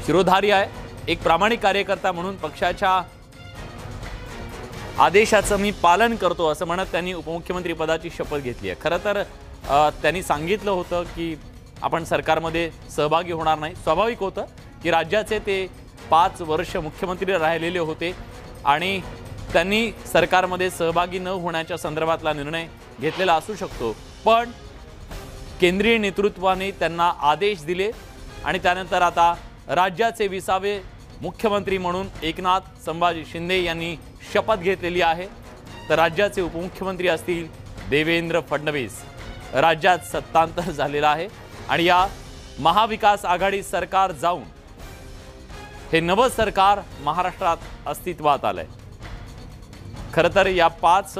शिरोधारी आहे, एक प्रामाणिक कार्यकर्ता म्हणून पक्षाच्या आदेशाचं मी पालन करतो असं म्हणत त्यांनी उपमुख्यमंत्री पदाची शपथ घेतली आहे। खरं तर त्यांनी सांगितलं होतं की आपण सरकारमध्ये सहभागी होणार नाही। स्वाभाविक होतं की राज्याचे ते 5 वर्ष मुख्यमंत्री राहिलेले होते आणि त्यांनी सरकारमध्ये सहभागी न होण्याच्या संदर्भातला निर्णय घेतलेला असू शकतो, पण केंद्रीय नेतृत्वाने त्यांना आदेश दिले आणि त्यानंतर आता राज्याचे 20वे मुख्यमंत्री म्हणून एकनाथ संभाजी शिंदे यांनी शपथ घेतलेली आहे। तर राज्याचे उपमुख्यमंत्री असतील देवेंद्र फडणवीस। राज्यात सत्तांतर झालेलं आहे आणि या महाविकास आघाडी सरकार जाऊन हे नवं सरकार महाराष्ट्रात अस्तित्वात आलंय। खरं तर या 5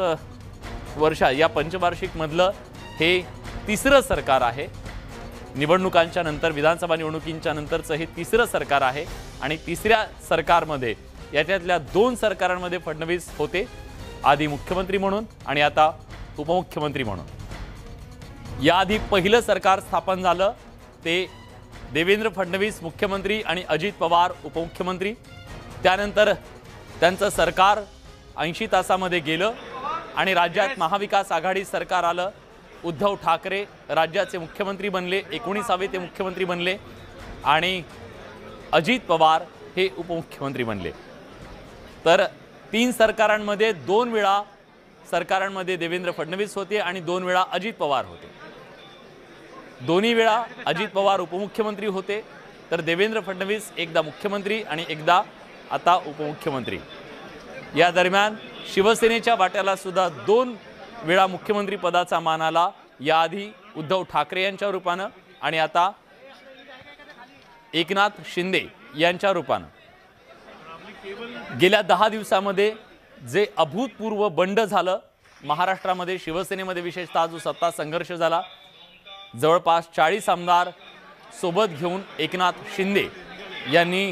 वर्षात या पंचवार्षिक मधलं हे तिसरं सरकार आहे। निवडणुकांच्या नंतर विधानसभा निवडणुकींच्या नंतरचं हे तिसरं सरकार आहे आणि तिसऱ्या सरकारमध्ये याच्यातल्या 2 सरकारांमध्ये फडणवीस होते, आधी मुख्यमंत्री म्हणून आणि आता उपमुख्यमंत्री म्हणून। याआधी पहिलं सरकार स्थापन झालं ते देवेंद्र फडणवीस मुख्यमंत्री आणि अजित पवार उपमुख्यमंत्री। त्यानंतर त्यांचं सरकार 80 तासामध्ये गेलं आणि राज्यात महाविकास आघाडी सरकार आलं। उद्धव ठाकरे राज्याचे मुख्यमंत्री बनले, 19वे ते मुख्यमंत्री बनले आणि अजित पवार हे उपमुख्यमंत्री बनले। तर 3 सरकारांमध्ये 2 वेळा सरकारांमध्ये देवेंद्र फडणवीस होते आणि 2 वेळा अजित पवार होते। दोन्ही वेळा अजित पवार उपमुख्यमंत्री होते, तर देवेंद्र फडणवीस एकदा मुख्यमंत्री आणि एकदा आता उपमुख्यमंत्री। या दरम्यान शिवसेनेच्या वाट्याला सुद्धा 2 वेळा मुख्यमंत्री पदाचा मान आला, याआधी उद्धव ठाकरे यांच्या रूपानं आणि आता एकनाथ शिंदे यांच्या रूपानं। गेल्या 10 दिवसांमध्ये जे अभूतपूर्व बंड झालं महाराष्ट्रामध्ये, शिवसेनेमध्ये विशेषतः जो सत्ता संघर्ष झाला, जवळपास 40 आमदार सोबत घेऊन एकनाथ शिंदे यांनी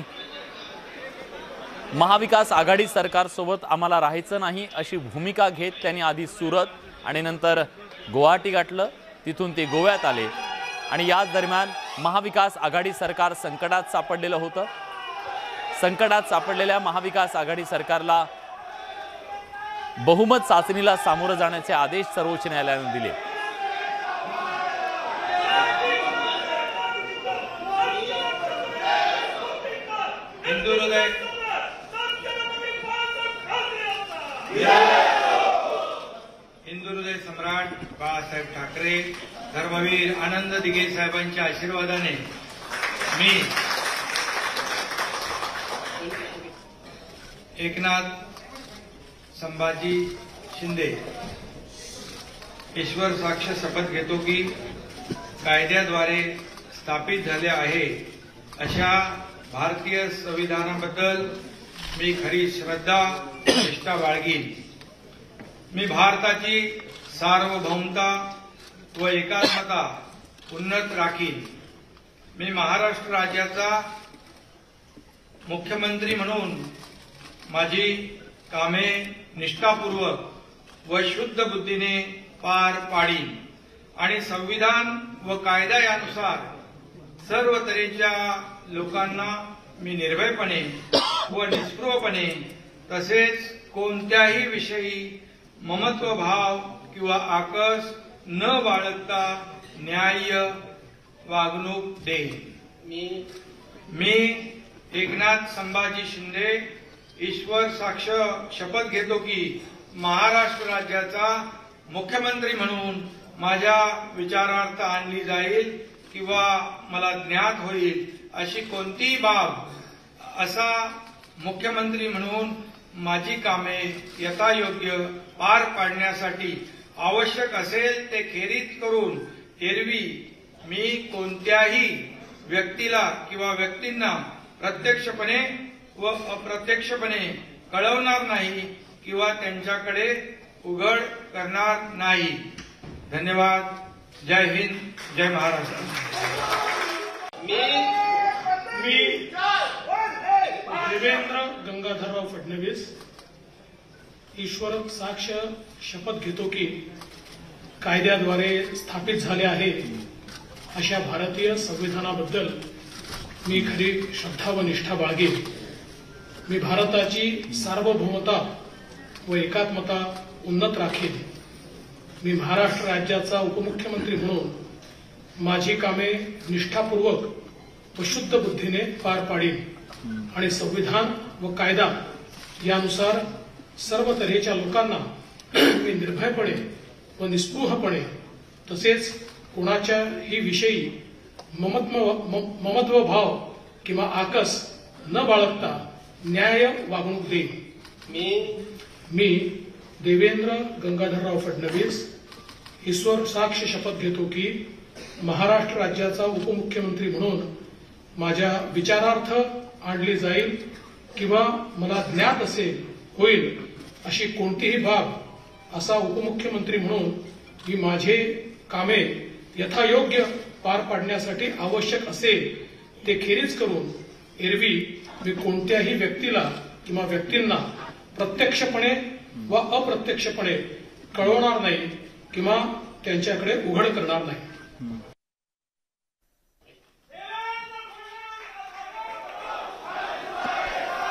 महाविकास आघाडी सरकारसोबत आम्हाला राहायचं नाही अशी भूमिका घेत त्यांनी आधी सुरत आणि नंतर गुवाहाटी गाठलं, तिथून ते गोव्यात आले आणि याच दरम्यान महाविकास आघाडी सरकार संकटात सापडलेलं होतं। संकटात सापडलेल्या महाविकास आघाडी सरकारला बहुमत चाचणीला सामोरं जाण्याचे आदेश सर्वोच्च न्यायालयाने दिले। हिंदू हृदय सम्राट बाळासाहेब ठाकरे, धर्मवीर आनंद दिघे साहेबांच्या आशीर्वादाने मी एकनाथ संभाजी शिंदे ईश्वर साक्ष शपथ घेतो की कायद्याद्वारे स्थापित झाले आहे अशा भारतीय संविधानाबद्दल मी खरी श्रद्धा निष्ठा बाळगीन। मी भारताची सार्वभौमता व एकात्मता उन्नत राखीन। मी महाराष्ट्र राज्याचा मुख्यमंत्री म्हणून माझी कामे निष्ठापूर्वक व शुद्ध बुद्धीने पार पाडीन आणि संविधान व कायदा यानुसार सर्व तऱ्हेच्या लोकांना मी निर्भयपणे व निष्पृहपणे तसेच कोणत्याही विषयी ममत्व भाव किंवा आकस न बाळगता न्याय्य वागणूक देईन। मी एकनाथ संभाजी शिंदे ईश्वर साक्ष शपथ घेतो की महाराष्ट्र राज्याचा मुख्यमंत्री म्हणून माझ्या विचारार्थ आणली जाईल किंवा मला ज्ञात होईल अशी कोणतीही बाब असा मुख्यमंत्री म्हणून माझी कामे यथायोग्य पार पाडण्यासाठी आवश्यक असेल ते खेरीज करून एरवी मी कोणत्याही व्यक्तीला किंवा व्यक्तींना प्रत्यक्षपणे व अप्रत्यक्षपणे कळवणार नाही किंवा त्यांच्याकडे उघड करणार नाही। धन्यवाद। जय हिंद, जय महाराष्ट्र। मी देवेंद्र गंगाधरराव फडणवीस ईश्वर साक्ष शपथ घेतो की कायद्याद्वारे स्थापित झाले आहे अशा भारतीय संविधानाबद्दल मी खरी श्रद्धा व निष्ठा बाळगेन. मी भारताची सार्वभौमता व एकात्मता उन्नत राखेन. मी महाराष्ट्र राज्याचा उपमुख्यमंत्री म्हणून माझी कामे निष्ठापूर्वक व शुद्ध बुद्धीने पार पाडीन आणि संविधान व कायदा यानुसार सर्व तऱ्हेच्या लोकांना मी निर्भयपणे व निस्पृहपणे तसेच कोणाच्याही विषयी ममत्व भाव किंवा आकस न बाळगता न्याय वागणूक देईन. मी देवेंद्र गंगाधरराव फडणवीस ईश्वर साक्ष शपथ घेतो की महाराष्ट्र राज्याचा उपमुख्यमंत्री म्हणून माझ्या विचारार्थ आणली जाईल किंवा मला ज्ञात असेल होईल अशी कोणतीही बाब असा उपमुख्यमंत्री म्हणून मी माझे कामे यथायोग्य पार पाडण्यासाठी आवश्यक असेल ते खेरीज करून एरवी मी कोणत्याही व्यक्तीला किंवा व्यक्तींना प्रत्यक्षपणे व अप्रत्यक्षपणे कळवणार नाही किंवा त्यांच्याकडे उघड करणार नाही.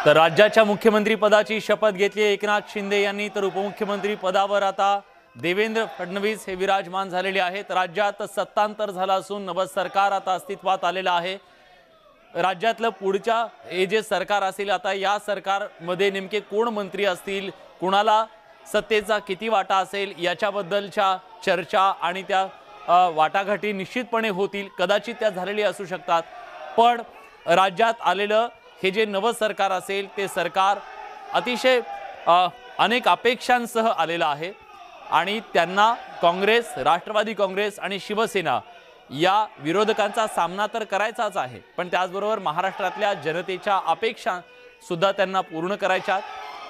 तर राज्याच्या मुख्यमंत्री पदाची शपथ घेतली एकनाथ शिंदे यांनी, तर उपमुख्यमंत्री पदावर आता देवेंद्र फडणवीस हे विराजमान झालेले आहेत. राज्यात सत्तांतर झालं असून नवं सरकार आता अस्तित्वात आलेलं आहे. राज्यातलं पुढच्या हे जे सरकार असेल आता या सरकारमध्ये नेमके कोण मंत्री असतील, कुणाला सत्तेचा किती वाटा असेल याच्याबद्दलच्या चर्चा आणि त्या वाटाघाटी निश्चितपणे होतील. कदाचित त्या झालेली असू शकतात. पण राज्यात आलेलं हे जे नवं सरकार असेल ते सरकार अतिशय अनेक अपेक्षांसह आलेलं आहे आणि त्यांना काँग्रेस, राष्ट्रवादी काँग्रेस आणि शिवसेना या विरोधकांचा सामना तर करायचाच आहे, पण त्याचबरोबर महाराष्ट्रातल्या जनतेच्या अपेक्षा सुद्धा त्यांना पूर्ण करायच्या.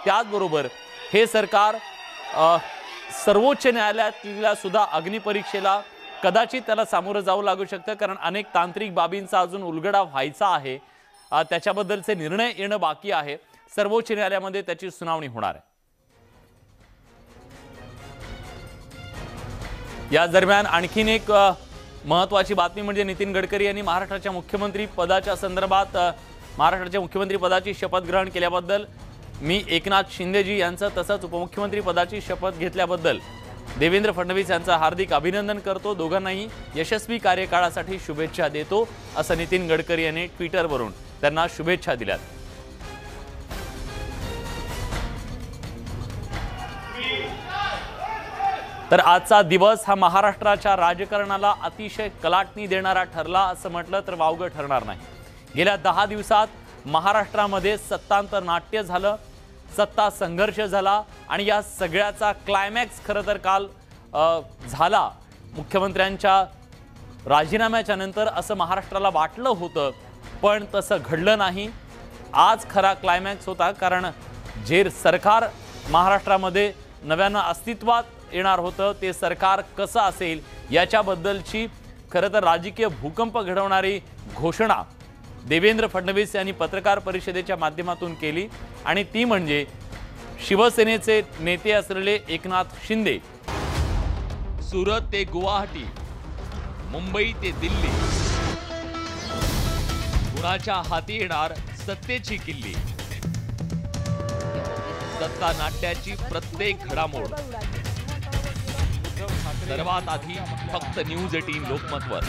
त्याचबरोबर हे सरकार सर्वोच्च न्यायालयातल्या सुद्धा अग्निपरीक्षेला कदाचित त्याला सामोरं जावं लागू शकतं, कारण अनेक तांत्रिक बाबींचा अजून उलगडा व्हायचा आहे. त्याच्याबद्दलचे निर्णय येणं बाकी आहे. सर्वोच्च न्यायालयामध्ये त्याची सुनावणी होणार आहे. या दरम्यान आणखीन एक महत्त्वाची बातमी म्हणजे नितीन गडकरी यांनी महाराष्ट्राच्या मुख्यमंत्री पदाच्या संदर्भात महाराष्ट्राच्या मुख्यमंत्री पदाची शपथ ग्रहण केल्याबद्दल मी एकनाथ शिंदेजी यांचं तसंच उपमुख्यमंत्री पदाची शपथ घेतल्याबद्दल देवेंद्र फडणवीस यांचं हार्दिक अभिनंदन करतो. दोघांनाही यशस्वी कार्यकाळासाठी शुभेच्छा देतो असं नितीन गडकरी यांनी ट्विटरवरून त्यांना शुभेच्छा दिल्यात. तर आजचा दिवस हा महाराष्ट्राच्या राजकारणाला अतिशय कलाटणी देणारा ठरला असं म्हटलं तर वावगं ठरणार नाही. गेल्या 10 दिवसात महाराष्ट्रामध्ये सत्तांतर नाट्य झालं, सत्ता संघर्ष झाला आणि या सगळ्याचा क्लायमॅक्स खरं तर काल झाला. मुख्यमंत्र्यांच्या राजीनाम्याच्या नंतर असं महाराष्ट्राला वाटलं होतं, पण तसं घडलं नाही. आज खरा क्लायमॅक्स होता, कारण जे सरकार महाराष्ट्रामध्ये नव्यानं अस्तित्वात येणार होतं ते सरकार कसं असेल याच्याबद्दलची खरं तर राजकीय भूकंप घडवणारी घोषणा देवेंद्र फडणवीस यांनी पत्रकार परिषदेच्या माध्यमातून केली आणि ती म्हणजे शिवसेनेचे नेते असलेले एकनाथ शिंदे. सुरत ते गुवाहाटी, मुंबई ते दिल्ली, कुणाच्या हाती येणार सत्तेची किल्ली. सत्ता नाट्याची प्रत्येक घडामोड सर्वात आधी फक्त न्यूज 18 लोकमतवर.